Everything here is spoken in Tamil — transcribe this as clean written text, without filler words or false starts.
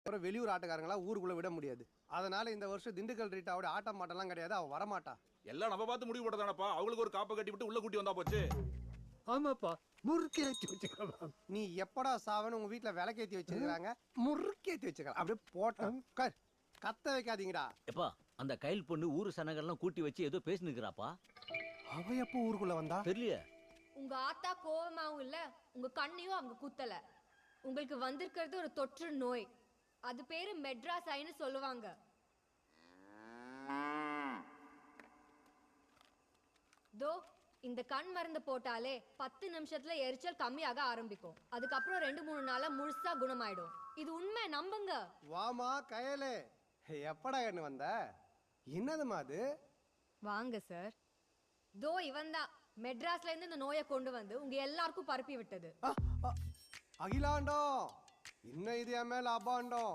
அப்புறம் வெளியூர் ஆட்டக்காரங்களா ஊருக்குள்ள விட முடியாது. அதனால இந்த வருஷம் திண்டுக்கல் ரீட்டாவோட ஆட்டம் மாட்டெல்லாம் கிடையாது. அவ வரமாட்டா. எல்லாம் நம்ம பார்த்து முடிவு போட்டதானப்பா. அவங்களுக்கு ஒரு காப்பை கட்டி விட்டு உள்ள கூட்டி வந்தா போச்சு. ஆமாப்பா, முறுக்கேற்றி வச்சுக்கலாம். நீ எப்படா சாவன்னு உங்க வீட்டுல விளக்கேத்தி வச்சிருக்காங்க, முறுக்கேத்தி வச்சுக்கலாம். அப்படியே போட்டோம் கத்த வைக்காதீங்கடா. எப்பா அந்த கைல் பொண்ணு ஊரு சனங்கள்லாம் கூட்டி வச்சு ஏதோ பேசினுக்குறாப்பா. அவ எப்போ ஊருக்குள்ள வந்தா தெரியலையே. உங்க ஆத்தா கோவமாவும் இல்ல, உங்க கண்ணையும் அவங்க குத்தல. உங்களுக்கு வந்திருக்கிறது ஒரு தொற்று நோய். அது பேரு மெட்ராஸ் ஐன்னு சொல்லுவாங்க. தோ இந்த கண் மருந்து போட்டாலே 10 நிமிஷத்துல எரிச்சல் கம்மியாக ஆரம்பிக்கும். அதுக்கப்புறம் 2-3 நாளா முழுசா குணமாயிடும். இது உண்மை, நம்புங்க. வாமா கயலே, எப்படா என்ன வந்த? என்னதுமா அது? வாங்க சார். தோ இவன்தான் மெட்ராஸ்ல இருந்து இந்த நோயை கொண்டு வந்து உங்க எல்லாருக்கும் பரப்பி விட்டது. அகிலாண்டம், இன்னும் இது என் மேல அபாண்டம்.